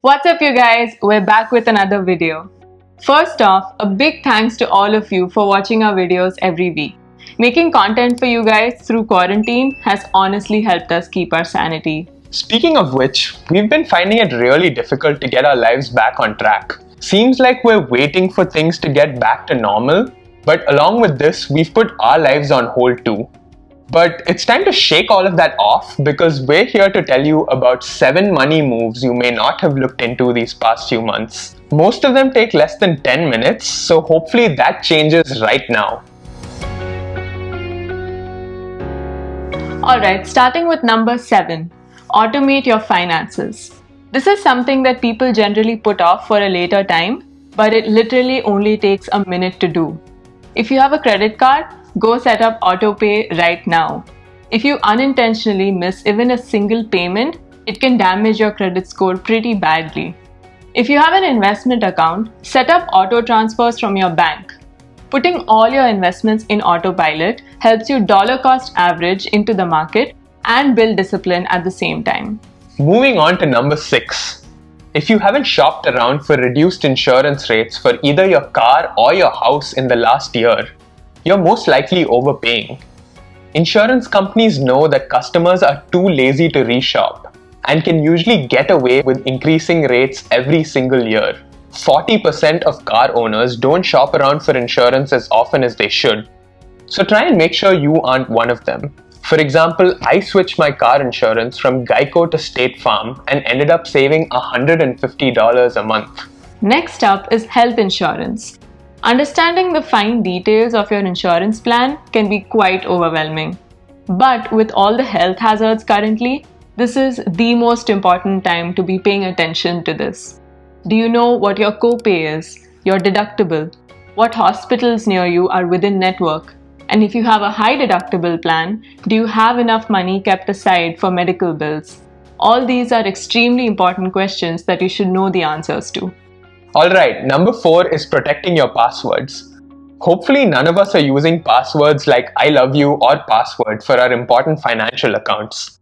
What's up, you guys? We're back with another video. First off, a big thanks to all of you for watching our videos every week. Making content for you guys through quarantine has honestly helped us keep our sanity. Speaking of which, we've been finding it really difficult to get our lives back on track. Seems like we're waiting for things to get back to normal, but along with this, we've put our lives on hold too. But it's time to shake all of that off because we're here to tell you about 7 money moves you may not have looked into these past few months. Most of them take less than 10 minutes, so hopefully that changes right now. Alright, starting with number 7, automate your finances. This is something that people generally put off for a later time, but it literally only takes a minute to do. If you have a credit card, go set up autopay right now. If you unintentionally miss even a single payment, it can damage your credit score pretty badly. If you have an investment account, set up auto transfers from your bank. Putting all your investments in autopilot helps you dollar cost average into the market and build discipline at the same time. Moving on to number 6. If you haven't shopped around for reduced insurance rates for either your car or your house in the last year, you're most likely overpaying. Insurance companies know that customers are too lazy to reshop and can usually get away with increasing rates every single year. 40% of car owners don't shop around for insurance as often as they should. So try and make sure you aren't one of them. For example, I switched my car insurance from Geico to State Farm and ended up saving $150 a month. Next up is health insurance. Understanding the fine details of your insurance plan can be quite overwhelming. But with all the health hazards currently, this is the most important time to be paying attention to this. Do you know what your copay is, your deductible, what hospitals near you are within network? And if you have a high deductible plan, do you have enough money kept aside for medical bills? All these are extremely important questions that you should know the answers to. Alright, number 4 is protecting your passwords. Hopefully none of us are using passwords like I love you or password for our important financial accounts.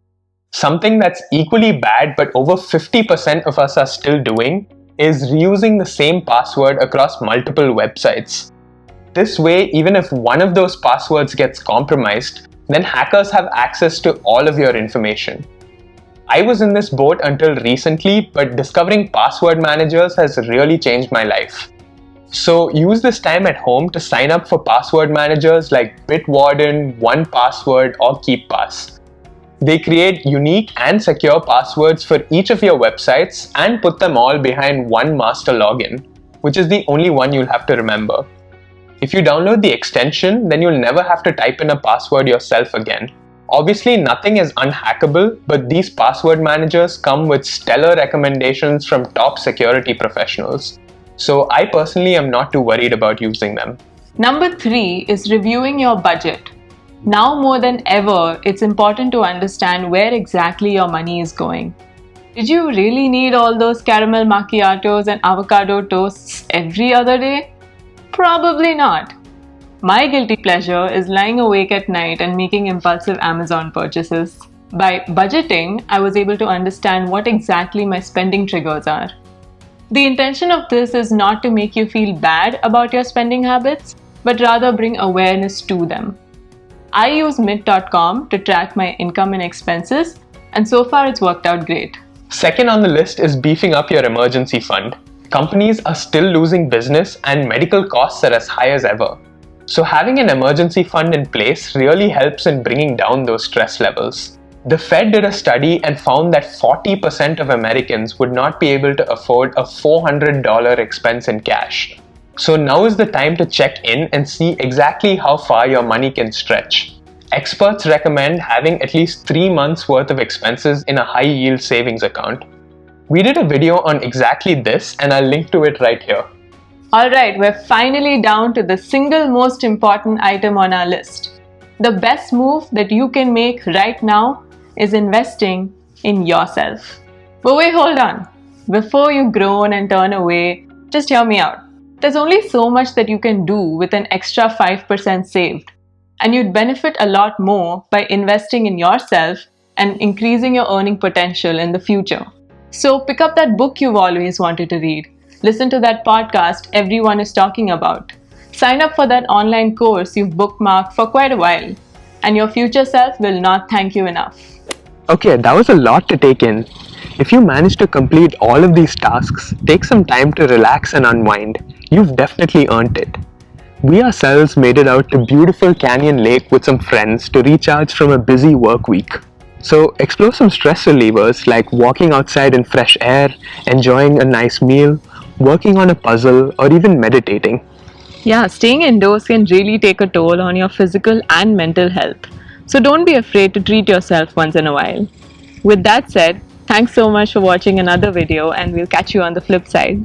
Something that's equally bad but over 50% of us are still doing is reusing the same password across multiple websites. This way, even if one of those passwords gets compromised, then hackers have access to all of your information. I was in this boat until recently, but discovering password managers has really changed my life. So use this time at home to sign up for password managers like Bitwarden, 1Password, or KeepPass. They create unique and secure passwords for each of your websites and put them all behind one master login, which is the only one you'll have to remember. If you download the extension, then you'll never have to type in a password yourself again. Obviously, nothing is unhackable, but these password managers come with stellar recommendations from top security professionals. So I personally am not too worried about using them. Number 3 is reviewing your budget. Now more than ever, it's important to understand where exactly your money is going. Did you really need all those caramel macchiatos and avocado toasts every other day? Probably not. My guilty pleasure is lying awake at night and making impulsive Amazon purchases. By budgeting, I was able to understand what exactly my spending triggers are. The intention of this is not to make you feel bad about your spending habits, but rather bring awareness to them. I use mint.com to track my income and expenses, and so far it's worked out great. Second on the list is beefing up your emergency fund. Companies are still losing business and medical costs are as high as ever. So having an emergency fund in place really helps in bringing down those stress levels. The Fed did a study and found that 40% of Americans would not be able to afford a $400 expense in cash. So now is the time to check in and see exactly how far your money can stretch. Experts recommend having at least 3 months worth of expenses in a high-yield savings account. We did a video on exactly this and I'll link to it right here. Alright, we're finally down to the single most important item on our list. The best move that you can make right now is investing in yourself. But wait, hold on. Before you groan and turn away, just hear me out. There's only so much that you can do with an extra 5% saved. And you'd benefit a lot more by investing in yourself and increasing your earning potential in the future. So pick up that book you've always wanted to read. Listen to that podcast everyone is talking about. Sign up for that online course you've bookmarked for quite a while. And your future self will not thank you enough. Okay, that was a lot to take in. If you manage to complete all of these tasks, take some time to relax and unwind. You've definitely earned it. We ourselves made it out to beautiful Canyon Lake with some friends to recharge from a busy work week. So explore some stress relievers like walking outside in fresh air, enjoying a nice meal, working on a puzzle, or even meditating. Yeah, staying indoors can really take a toll on your physical and mental health. So don't be afraid to treat yourself once in a while. With that said, thanks so much for watching another video and we'll catch you on the flip side.